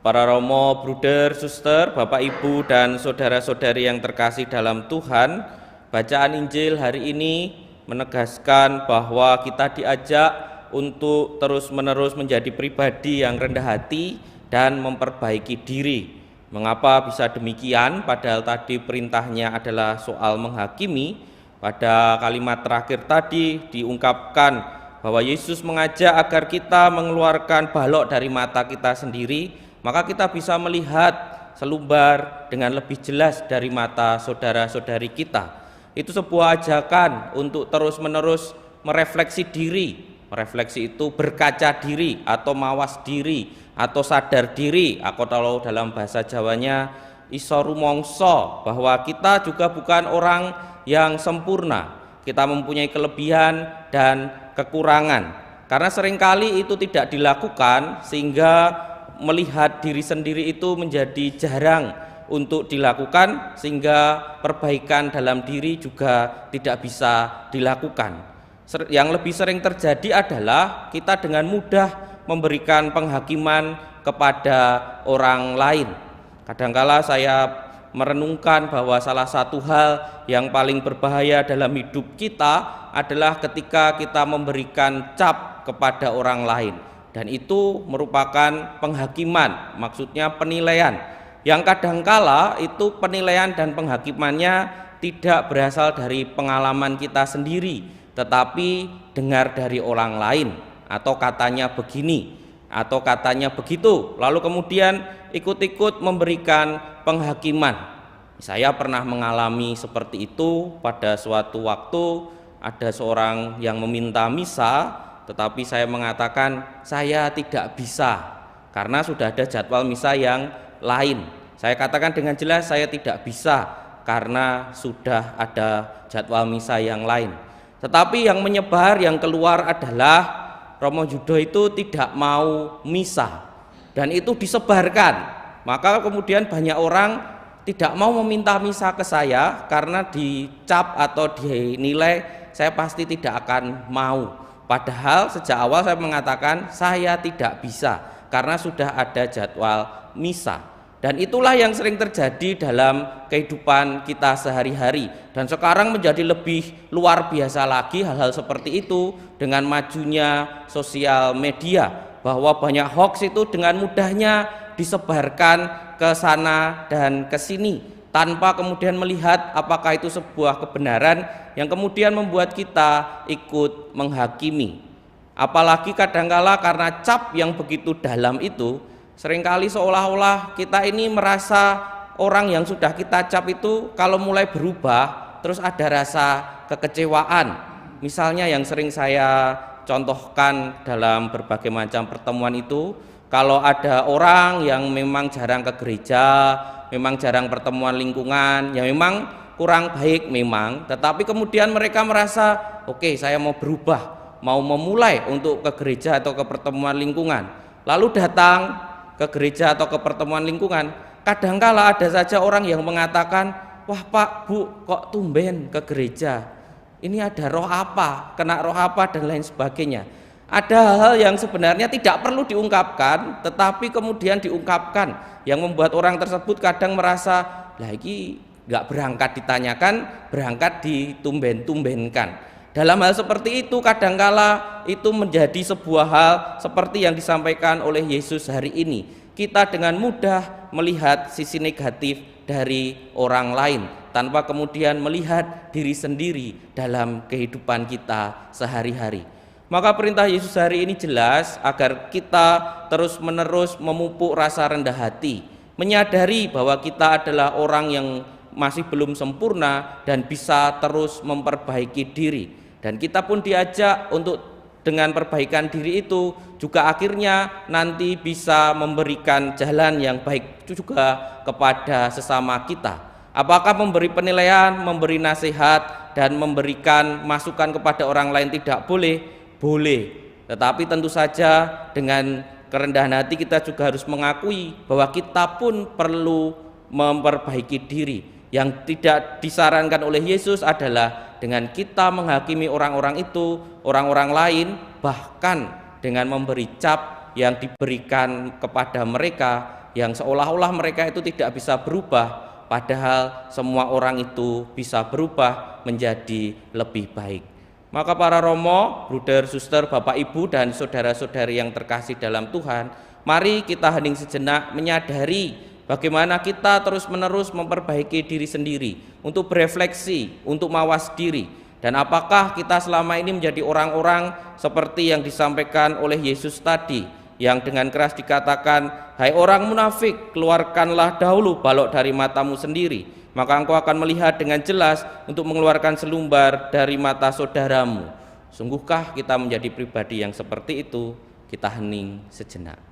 Para romo, bruder, suster, bapak ibu dan saudara-saudari yang terkasih dalam Tuhan, bacaan Injil hari ini menegaskan bahwa kita diajak untuk terus-menerus menjadi pribadi yang rendah hati dan memperbaiki diri. Mengapa bisa demikian? Padahal tadi perintahnya adalah soal menghakimi. Pada kalimat terakhir tadi diungkapkan bahwa Yesus mengajak agar kita mengeluarkan balok dari mata kita sendiri, maka kita bisa melihat selumbar dengan lebih jelas dari mata saudara-saudari kita. Itu sebuah ajakan untuk terus-menerus merefleksi diri. Merefleksi itu berkaca diri atau mawas diri atau sadar diri, atau kalau dalam bahasa Jawanya iso rumongso, bahwa kita juga bukan orang yang sempurna. Kita mempunyai kelebihan dan kekurangan. Karena seringkali itu tidak dilakukan sehingga melihat diri sendiri itu menjadi jarang untuk dilakukan, sehingga perbaikan dalam diri juga tidak bisa dilakukan. Yang lebih sering terjadi adalah kita dengan mudah memberikan penghakiman kepada orang lain. Kadangkala saya merenungkan bahwa salah satu hal yang paling berbahaya dalam hidup kita adalah ketika kita memberikan cap kepada orang lain, dan itu merupakan penghakiman, maksudnya penilaian, yang kadangkala itu penilaian dan penghakimannya tidak berasal dari pengalaman kita sendiri, tetapi dengar dari orang lain, atau katanya begini atau katanya begitu, lalu kemudian ikut-ikut memberikan penghakiman. Saya pernah mengalami seperti itu. Pada suatu waktu ada seorang yang meminta misa, tetapi saya mengatakan saya tidak bisa karena sudah ada jadwal misa yang lain. Saya katakan dengan jelas saya tidak bisa karena sudah ada jadwal misa yang lain. Tetapi yang menyebar, yang keluar adalah Romo Judo itu tidak mau misa, dan itu disebarkan. Maka kemudian banyak orang tidak mau meminta misa ke saya karena dicap atau dinilai saya pasti tidak akan mau. Padahal sejak awal saya mengatakan saya tidak bisa karena sudah ada jadwal misa. Dan itulah yang sering terjadi dalam kehidupan kita sehari-hari. Dan sekarang menjadi lebih luar biasa lagi hal-hal seperti itu dengan majunya sosial media, bahwa banyak hoax itu dengan mudahnya disebarkan ke sana dan ke sini tanpa kemudian melihat apakah itu sebuah kebenaran, yang kemudian membuat kita ikut menghakimi. Apalagi kadangkala karena cap yang begitu dalam itu, seringkali seolah-olah kita ini merasa orang yang sudah kita cap itu kalau mulai berubah terus ada rasa kekecewaan. Misalnya yang sering saya contohkan dalam berbagai macam pertemuan itu, kalau ada orang yang memang jarang ke gereja, memang jarang pertemuan lingkungan, ya memang kurang baik memang, tetapi kemudian mereka merasa oke, saya mau berubah, mau memulai untuk ke gereja atau ke pertemuan lingkungan, lalu datang ke gereja atau ke pertemuan lingkungan. Kadangkala ada saja orang yang mengatakan, wah Pak, Bu, kok tumben ke gereja, ini ada roh apa, kena roh apa, dan lain sebagainya. Ada hal-hal yang sebenarnya tidak perlu diungkapkan, tetapi kemudian diungkapkan, yang membuat orang tersebut kadang merasa, lagi nggak berangkat ditanyakan, berangkat ditumben-tumbenkan. Dalam hal seperti itu kadangkala itu menjadi sebuah hal seperti yang disampaikan oleh Yesus hari ini. Kita dengan mudah melihat sisi negatif dari orang lain tanpa kemudian melihat diri sendiri dalam kehidupan kita sehari-hari. Maka perintah Yesus hari ini jelas agar kita terus-menerus memupuk rasa rendah hati, menyadari bahwa kita adalah orang yang masih belum sempurna dan bisa terus memperbaiki diri. Dan kita pun diajak untuk dengan perbaikan diri itu juga akhirnya nanti bisa memberikan jalan yang baik juga kepada sesama kita. Apakah memberi penilaian, memberi nasihat, dan memberikan masukan kepada orang lain tidak boleh? Boleh. Tetapi tentu saja dengan kerendahan hati kita juga harus mengakui bahwa kita pun perlu memperbaiki diri. Yang tidak disarankan oleh Yesus adalah dengan kita menghakimi orang-orang itu, orang-orang lain, bahkan dengan memberi cap yang diberikan kepada mereka yang seolah-olah mereka itu tidak bisa berubah, padahal semua orang itu bisa berubah menjadi lebih baik. Maka para romo, bruder, suster, bapak, ibu, dan saudara-saudari yang terkasih dalam Tuhan, mari kita hening sejenak menyadari bagaimana kita terus-menerus memperbaiki diri sendiri, untuk berefleksi, untuk mawas diri, dan apakah kita selama ini menjadi orang-orang seperti yang disampaikan oleh Yesus tadi, yang dengan keras dikatakan, "Hai orang munafik, keluarkanlah dahulu balok dari matamu sendiri, maka engkau akan melihat dengan jelas untuk mengeluarkan selumbar dari mata saudaramu." Sungguhkah kita menjadi pribadi yang seperti itu? Kita hening sejenak.